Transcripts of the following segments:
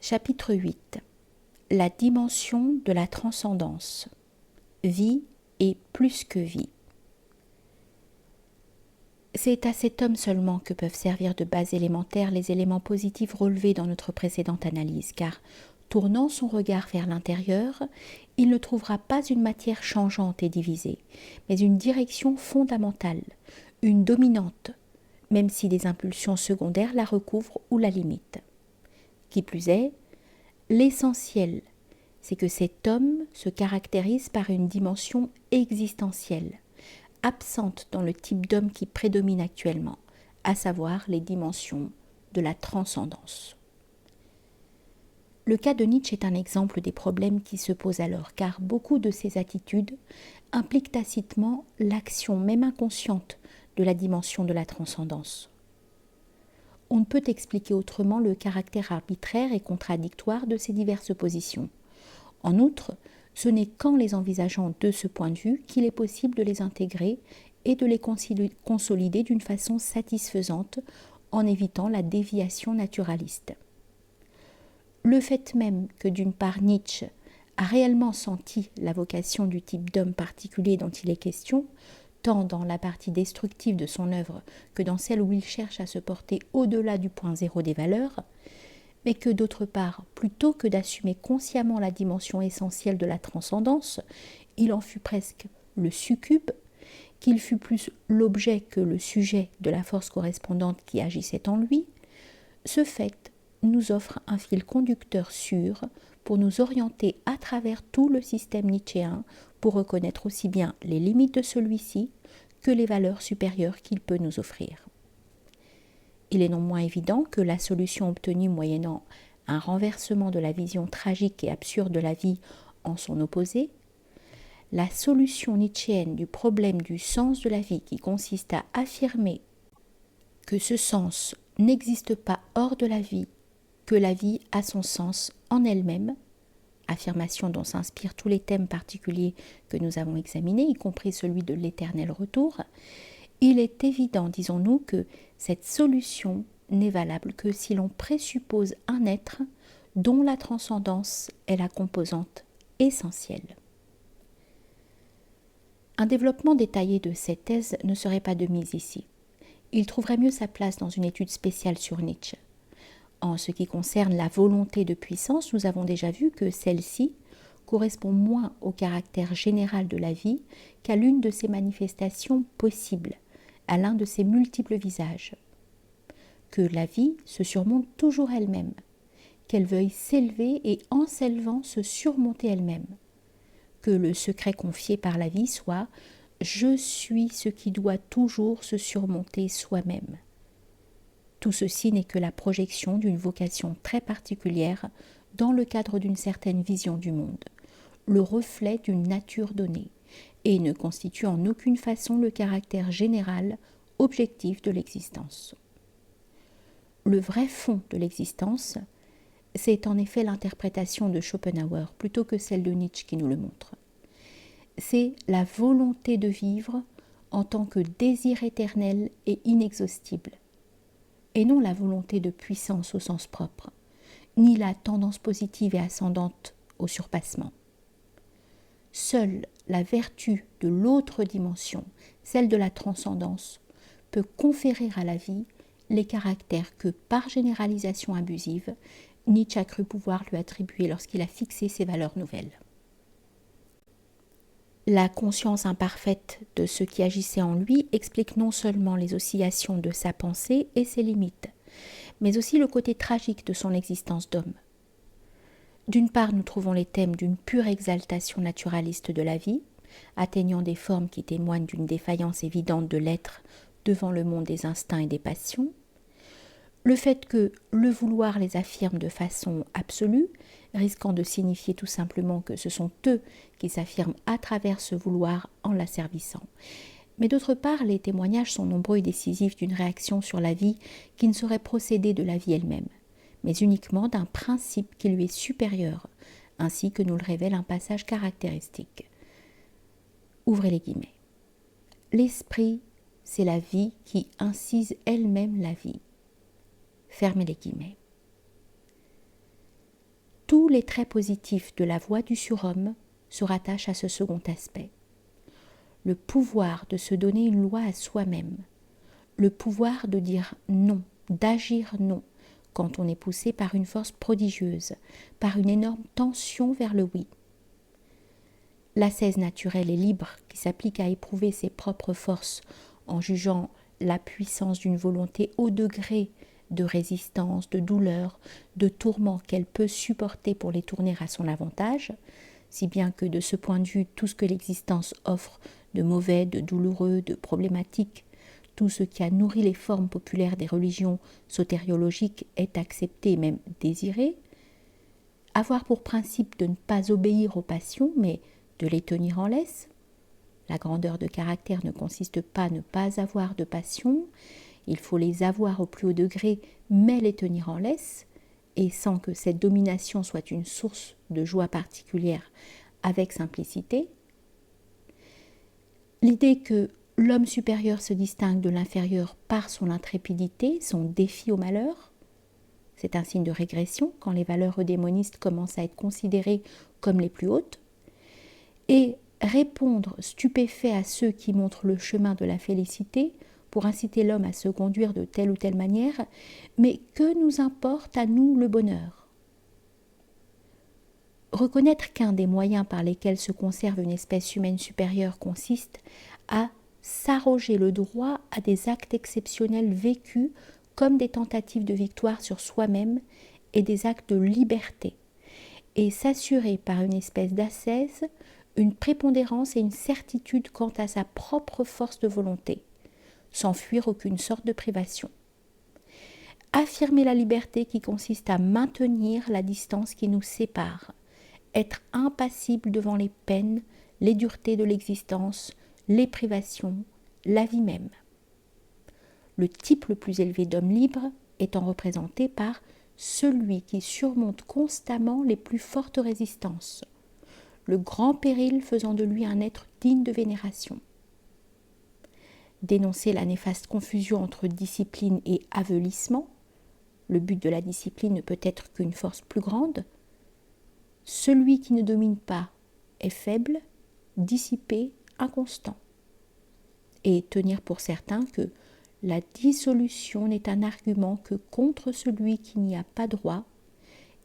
Chapitre 8. La dimension de la transcendance. Vie et plus que vie. C'est à cet homme seulement que peuvent servir de base élémentaire les éléments positifs relevés dans notre précédente analyse, car, tournant son regard vers l'intérieur, il ne trouvera pas une matière changeante et divisée, mais une direction fondamentale, une dominante, même si des impulsions secondaires la recouvrent ou la limitent. Qui plus est, l'essentiel, c'est que cet homme se caractérise par une dimension existentielle, absente dans le type d'homme qui prédomine actuellement, à savoir les dimensions de la transcendance. Le cas de Nietzsche est un exemple des problèmes qui se posent alors, car beaucoup de ses attitudes impliquent tacitement l'action même inconsciente de la dimension de la transcendance. On ne peut expliquer autrement le caractère arbitraire et contradictoire de ces diverses positions. En outre, ce n'est qu'en les envisageant de ce point de vue qu'il est possible de les intégrer et de les consolider d'une façon satisfaisante en évitant la déviation naturaliste. Le fait même que d'une part Nietzsche a réellement senti la vocation du type d'homme particulier dont il est question, tant dans la partie destructive de son œuvre que dans celle où il cherche à se porter au-delà du point zéro des valeurs, mais que d'autre part, plutôt que d'assumer consciemment la dimension essentielle de la transcendance, il en fut presque le succube, qu'il fut plus l'objet que le sujet de la force correspondante qui agissait en lui, ce fait nous offre un fil conducteur sûr pour nous orienter à travers tout le système nietzschéen pour reconnaître aussi bien les limites de celui-ci que les valeurs supérieures qu'il peut nous offrir. Il est non moins évident que la solution obtenue moyennant un renversement de la vision tragique et absurde de la vie en son opposé, la solution nietzschéenne du problème du sens de la vie qui consiste à affirmer que ce sens n'existe pas hors de la vie, que la vie a son sens en elle-même, affirmation dont s'inspirent tous les thèmes particuliers que nous avons examinés, y compris celui de l'éternel retour, il est évident, disons-nous, que cette solution n'est valable que si l'on présuppose un être dont la transcendance est la composante essentielle. Un développement détaillé de cette thèse ne serait pas de mise ici. Il trouverait mieux sa place dans une étude spéciale sur Nietzsche. En ce qui concerne la volonté de puissance, nous avons déjà vu que celle-ci correspond moins au caractère général de la vie qu'à l'une de ses manifestations possibles, à l'un de ses multiples visages. Que la vie se surmonte toujours elle-même, qu'elle veuille s'élever et en s'élevant se surmonter elle-même. Que le secret confié par la vie soit « je suis ce qui doit toujours se surmonter soi-même ». Tout ceci n'est que la projection d'une vocation très particulière dans le cadre d'une certaine vision du monde, le reflet d'une nature donnée, et ne constitue en aucune façon le caractère général, objectif de l'existence. Le vrai fond de l'existence, c'est en effet l'interprétation de Schopenhauer plutôt que celle de Nietzsche qui nous le montre. C'est la volonté de vivre en tant que désir éternel et inexhaustible, et non la volonté de puissance au sens propre, ni la tendance positive et ascendante au surpassement. Seule la vertu de l'autre dimension, celle de la transcendance, peut conférer à la vie les caractères que, par généralisation abusive, Nietzsche a cru pouvoir lui attribuer lorsqu'il a fixé ses valeurs nouvelles. La conscience imparfaite de ce qui agissait en lui explique non seulement les oscillations de sa pensée et ses limites, mais aussi le côté tragique de son existence d'homme. D'une part, nous trouvons les thèmes d'une pure exaltation naturaliste de la vie, atteignant des formes qui témoignent d'une défaillance évidente de l'être devant le monde des instincts et des passions, le fait que le vouloir les affirme de façon absolue, risquant de signifier tout simplement que ce sont eux qui s'affirment à travers ce vouloir en l'asservissant. Mais d'autre part, les témoignages sont nombreux et décisifs d'une réaction sur la vie qui ne saurait procéder de la vie elle-même, mais uniquement d'un principe qui lui est supérieur, ainsi que nous le révèle un passage caractéristique. Ouvrez les guillemets. L'esprit, c'est la vie qui incise elle-même la vie. Fermez les guillemets. les traits positifs de la voie du surhomme se rattachent à ce second aspect. Le pouvoir de se donner une loi à soi-même, le pouvoir de dire non, d'agir non, quand on est poussé par une force prodigieuse, par une énorme tension vers le oui. L'ascèse naturelle et libre qui s'applique à éprouver ses propres forces en jugeant la puissance d'une volonté au degré de résistance, de douleur, de tourment qu'elle peut supporter pour les tourner à son avantage, si bien que de ce point de vue, tout ce que l'existence offre de mauvais, de douloureux, de problématique, tout ce qui a nourri les formes populaires des religions sotériologiques est accepté et même désiré, avoir pour principe de ne pas obéir aux passions, mais de les tenir en laisse. La grandeur de caractère ne consiste pas à ne pas avoir de passion, il faut les avoir au plus haut degré, mais les tenir en laisse, et sans que cette domination soit une source de joie particulière, avec simplicité. L'idée que l'homme supérieur se distingue de l'inférieur par son intrépidité, son défi au malheur, c'est un signe de régression quand les valeurs eudémonistes commencent à être considérées comme les plus hautes, et répondre stupéfait à ceux qui montrent le chemin de la félicité pour inciter l'homme à se conduire de telle ou telle manière, mais que nous importe à nous le bonheur? Reconnaître qu'un des moyens par lesquels se conserve une espèce humaine supérieure consiste à s'arroger le droit à des actes exceptionnels vécus comme des tentatives de victoire sur soi-même et des actes de liberté, et s'assurer par une espèce d'ascèse une prépondérance et une certitude quant à sa propre force de volonté, sans fuir aucune sorte de privation. Affirmer la liberté qui consiste à maintenir la distance qui nous sépare, être impassible devant les peines, les duretés de l'existence, les privations, la vie même. Le type le plus élevé d'homme libre étant représenté par celui qui surmonte constamment les plus fortes résistances, le grand péril faisant de lui un être digne de vénération. Dénoncer la néfaste confusion entre discipline et aveuglissement, le but de la discipline ne peut être qu'une force plus grande. Celui qui ne domine pas est faible, dissipé, inconstant. Et tenir pour certain que la dissolution n'est un argument que contre celui qui n'y a pas droit,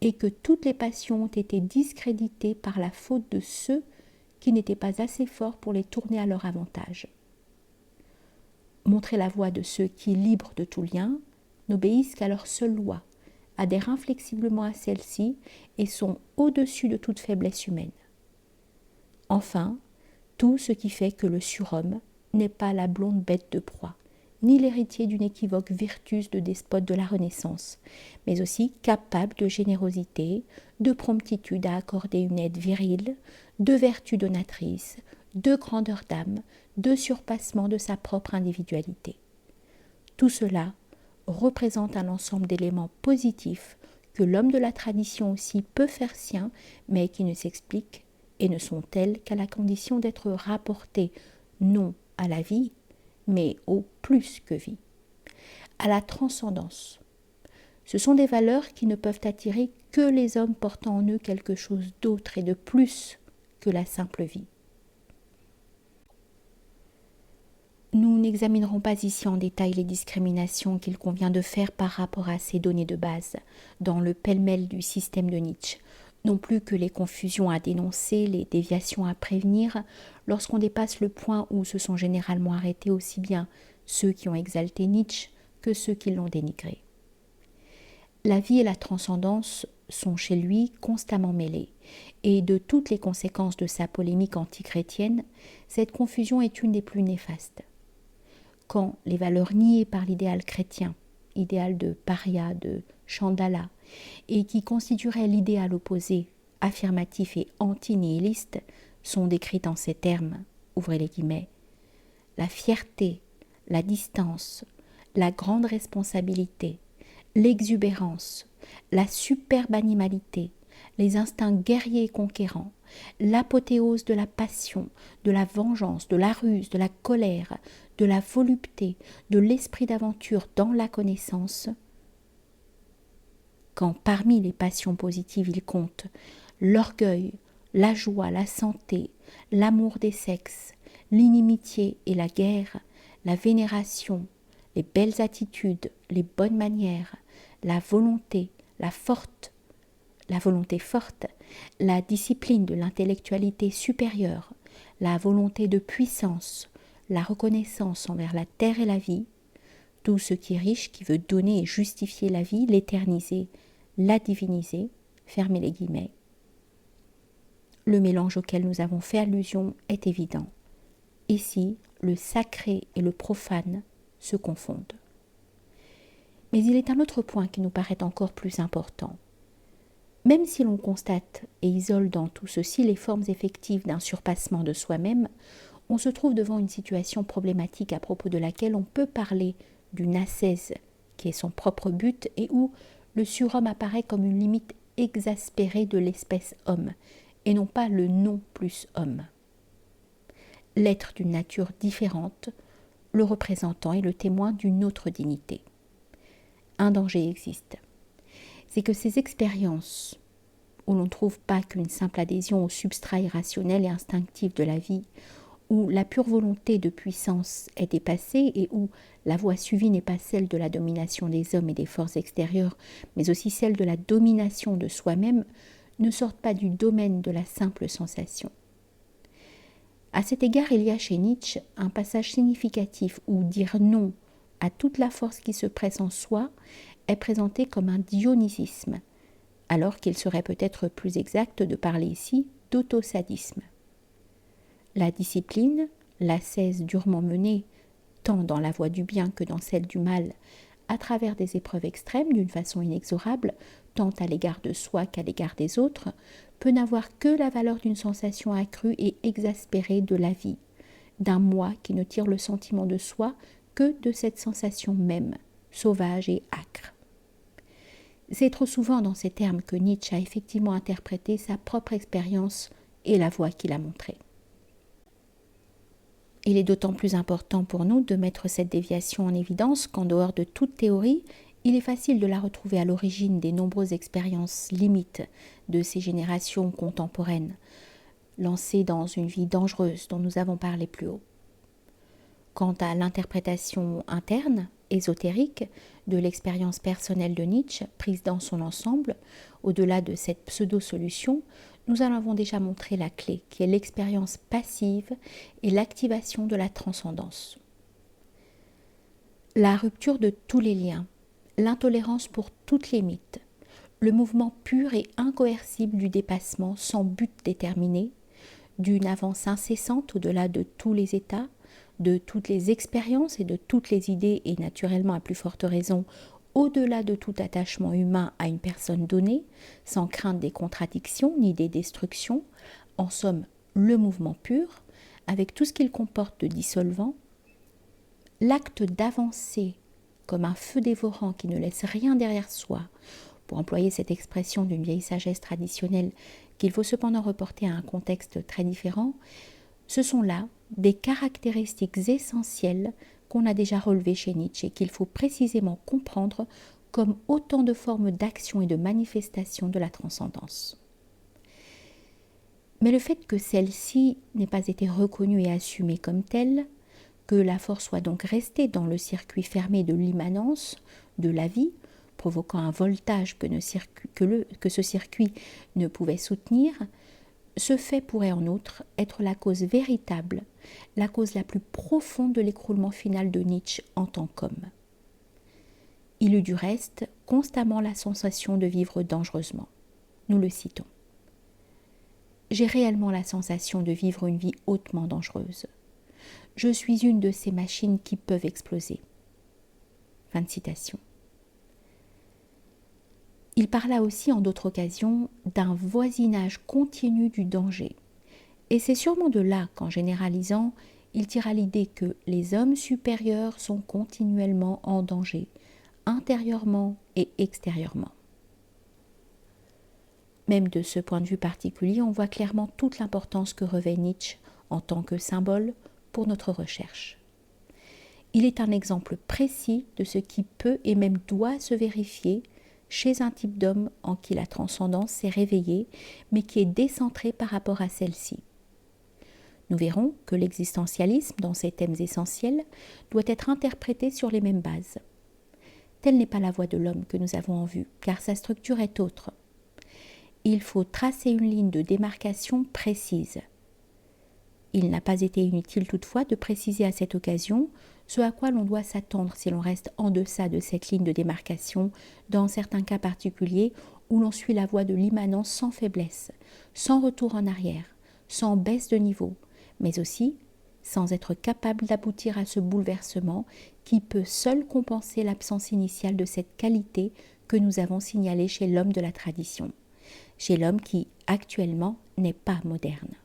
et que toutes les passions ont été discréditées par la faute de ceux qui n'étaient pas assez forts pour les tourner à leur avantage. Montrer la voie de ceux qui, libres de tout lien, n'obéissent qu'à leur seule loi, adhèrent inflexiblement à celle-ci et sont au-dessus de toute faiblesse humaine. Enfin, tout ce qui fait que le surhomme n'est pas la blonde bête de proie, ni l'héritier d'une équivoque virtus de despote de la Renaissance, mais aussi capable de générosité, de promptitude à accorder une aide virile, de vertu donatrice, de grandeur d'âme, de surpassement de sa propre individualité. Tout cela représente un ensemble d'éléments positifs que l'homme de la tradition aussi peut faire sien, mais qui ne s'expliquent et ne sont tels qu'à la condition d'être rapportés non à la vie, mais au plus que vie, à la transcendance. Ce sont des valeurs qui ne peuvent attirer que les hommes portant en eux quelque chose d'autre et de plus que la simple vie. Nous n'examinerons pas ici en détail les discriminations qu'il convient de faire par rapport à ces données de base dans le pêle-mêle du système de Nietzsche, non plus que les confusions à dénoncer, les déviations à prévenir, lorsqu'on dépasse le point où se sont généralement arrêtés aussi bien ceux qui ont exalté Nietzsche que ceux qui l'ont dénigré. La vie et la transcendance sont chez lui constamment mêlées, et de toutes les conséquences de sa polémique antichrétienne, cette confusion est une des plus néfastes. Quand les valeurs niées par l'idéal chrétien, idéal de paria, de Chandala, et qui constituerait l'idéal opposé, affirmatif et anti-nihiliste, sont décrites en ces termes, ouvrez les guillemets, la fierté, la distance, la grande responsabilité, l'exubérance, la superbe animalité, les instincts guerriers et conquérants, l'apothéose de la passion, de la vengeance, de la ruse, de la colère, de la volupté, de l'esprit d'aventure dans la connaissance, quand parmi les passions positives il compte l'orgueil, la joie, la santé, l'amour des sexes, l'inimitié et la guerre, la vénération, les belles attitudes, les bonnes manières, la volonté forte, la discipline de l'intellectualité supérieure, la volonté de puissance, la reconnaissance envers la terre et la vie, tout ce qui est riche, qui veut donner et justifier la vie, l'éterniser, la diviniser, fermez les guillemets. Le mélange auquel nous avons fait allusion est évident. Ici, le sacré et le profane se confondent. Mais il est un autre point qui nous paraît encore plus important. Même si l'on constate et isole dans tout ceci les formes effectives d'un surpassement de soi-même, on se trouve devant une situation problématique à propos de laquelle on peut parler d'une ascèse qui est son propre but et où le surhomme apparaît comme une limite exaspérée de l'espèce homme et non pas le non plus homme. L'être d'une nature différente, le représentant est le témoin d'une autre dignité. Un danger existe. C'est que ces expériences, où l'on ne trouve pas qu'une simple adhésion au substrat irrationnel et instinctif de la vie, où la pure volonté de puissance est dépassée et où la voie suivie n'est pas celle de la domination des hommes et des forces extérieures, mais aussi celle de la domination de soi-même, ne sortent pas du domaine de la simple sensation. À cet égard, il y a chez Nietzsche un passage significatif où dire non à toute la force qui se presse en soi est présenté comme un dionysisme, alors qu'il serait peut-être plus exact de parler ici d'autosadisme. La discipline, l'ascèse durement menée, tant dans la voie du bien que dans celle du mal, à travers des épreuves extrêmes d'une façon inexorable, tant à l'égard de soi qu'à l'égard des autres, peut n'avoir que la valeur d'une sensation accrue et exaspérée de la vie, d'un moi qui ne tire le sentiment de soi que de cette sensation même, sauvage et âcre. C'est trop souvent dans ces termes que Nietzsche a effectivement interprété sa propre expérience et la voie qu'il a montrée. Il est d'autant plus important pour nous de mettre cette déviation en évidence qu'en dehors de toute théorie, il est facile de la retrouver à l'origine des nombreuses expériences limites de ces générations contemporaines, lancées dans une vie dangereuse dont nous avons parlé plus haut. Quant à l'interprétation interne, ésotérique, de l'expérience personnelle de Nietzsche, prise dans son ensemble, au-delà de cette pseudo-solution, nous en avons déjà montré la clé, qui est l'expérience passive et l'activation de la transcendance. La rupture de tous les liens, l'intolérance pour toutes les mythes, le mouvement pur et incoercible du dépassement sans but déterminé, d'une avance incessante au-delà de tous les états, de toutes les expériences et de toutes les idées et naturellement à plus forte raison au-delà de tout attachement humain à une personne donnée, sans crainte des contradictions ni des destructions, en somme le mouvement pur, avec tout ce qu'il comporte de dissolvant, l'acte d'avancer comme un feu dévorant qui ne laisse rien derrière soi, pour employer cette expression d'une vieille sagesse traditionnelle qu'il faut cependant reporter à un contexte très différent, ce sont là des caractéristiques essentielles qu'on a déjà relevées chez Nietzsche et qu'il faut précisément comprendre comme autant de formes d'action et de manifestation de la transcendance. Mais le fait que celle-ci n'ait pas été reconnue et assumée comme telle, que la force soit donc restée dans le circuit fermé de l'immanence, de la vie, provoquant un voltage que ce circuit ne pouvait soutenir, ce fait pourrait en outre être la cause véritable, la cause la plus profonde de l'écroulement final de Nietzsche en tant qu'homme. Il eut du reste constamment la sensation de vivre dangereusement. Nous le citons. J'ai réellement la sensation de vivre une vie hautement dangereuse. Je suis une de ces machines qui peuvent exploser. Fin de citation. Il parla aussi en d'autres occasions d'un voisinage continu du danger. Et c'est sûrement de là qu'en généralisant, il tira l'idée que les hommes supérieurs sont continuellement en danger, intérieurement et extérieurement. Même de ce point de vue particulier, on voit clairement toute l'importance que revêt Nietzsche en tant que symbole pour notre recherche. Il est un exemple précis de ce qui peut et même doit se vérifier chez un type d'homme en qui la transcendance s'est réveillée, mais qui est décentré par rapport à celle-ci. Nous verrons que l'existentialisme, dans ses thèmes essentiels, doit être interprété sur les mêmes bases. Telle n'est pas la voie de l'homme que nous avons en vue, car sa structure est autre. Il faut tracer une ligne de démarcation précise. Il n'a pas été inutile toutefois de préciser à cette occasion ce à quoi l'on doit s'attendre si l'on reste en deçà de cette ligne de démarcation, dans certains cas particuliers où l'on suit la voie de l'immanence sans faiblesse, sans retour en arrière, sans baisse de niveau, mais aussi sans être capable d'aboutir à ce bouleversement qui peut seul compenser l'absence initiale de cette qualité que nous avons signalée chez l'homme de la tradition, chez l'homme qui, actuellement, n'est pas moderne.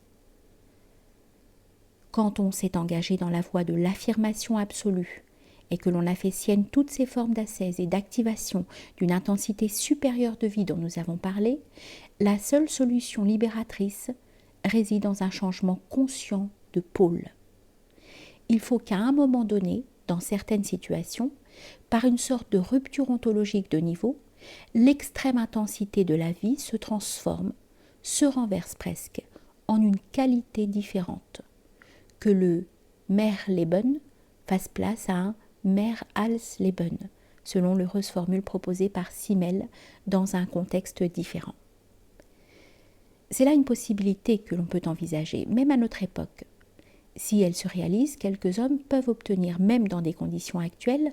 Quand on s'est engagé dans la voie de l'affirmation absolue et que l'on a fait sienne toutes ces formes d'ascèse et d'activation d'une intensité supérieure de vie dont nous avons parlé, la seule solution libératrice réside dans un changement conscient de pôle. Il faut qu'à un moment donné, dans certaines situations, par une sorte de rupture ontologique de niveau, l'extrême intensité de la vie se transforme, se renverse presque, en une qualité différente. Que le Mehrleben fasse place à un Mehr als Leben, selon l'heureuse formule proposée par Simmel dans un contexte différent. C'est là une possibilité que l'on peut envisager, même à notre époque. Si elle se réalise, quelques hommes peuvent obtenir, même dans des conditions actuelles,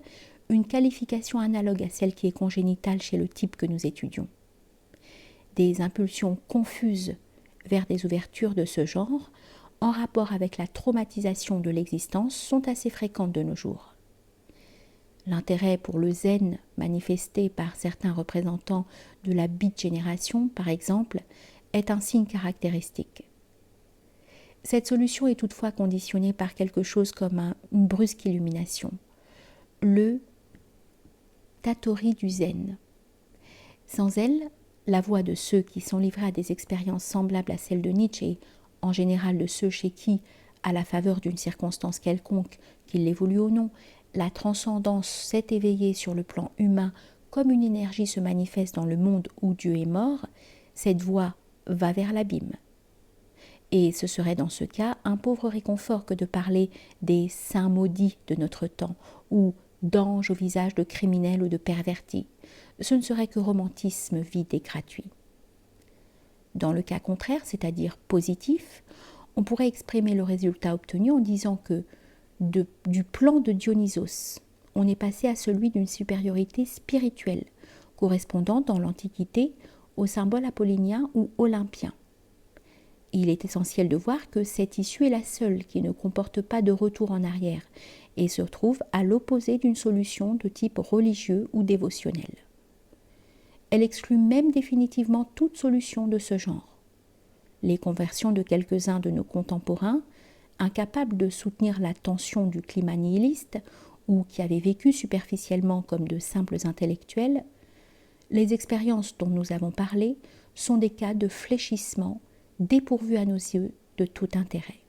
une qualification analogue à celle qui est congénitale chez le type que nous étudions. Des impulsions confuses vers des ouvertures de ce genre, en rapport avec la traumatisation de l'existence, sont assez fréquentes de nos jours. L'intérêt pour le zen manifesté par certains représentants de la Beat Génération, par exemple, est un signe caractéristique. Cette solution est toutefois conditionnée par quelque chose comme une brusque illumination, le tatori du zen. Sans elle, la voix de ceux qui sont livrés à des expériences semblables à celles de Nietzsche et en général de ceux chez qui, à la faveur d'une circonstance quelconque, qu'il l'évolue ou non, la transcendance s'est éveillée sur le plan humain comme une énergie se manifeste dans le monde où Dieu est mort, cette voie va vers l'abîme. Et ce serait dans ce cas un pauvre réconfort que de parler des saints maudits de notre temps, ou d'anges au visage de criminels ou de pervertis. Ce ne serait que romantisme vide et gratuit. Dans le cas contraire, c'est-à-dire positif, on pourrait exprimer le résultat obtenu en disant que du plan de Dionysos, on est passé à celui d'une supériorité spirituelle, correspondant dans l'Antiquité au symbole apollinien ou olympien. Il est essentiel de voir que cette issue est la seule qui ne comporte pas de retour en arrière et se trouve à l'opposé d'une solution de type religieux ou dévotionnel. Elle exclut même définitivement toute solution de ce genre. Les conversions de quelques-uns de nos contemporains, incapables de soutenir la tension du climat nihiliste ou qui avaient vécu superficiellement comme de simples intellectuels, les expériences dont nous avons parlé sont des cas de fléchissement dépourvus à nos yeux de tout intérêt.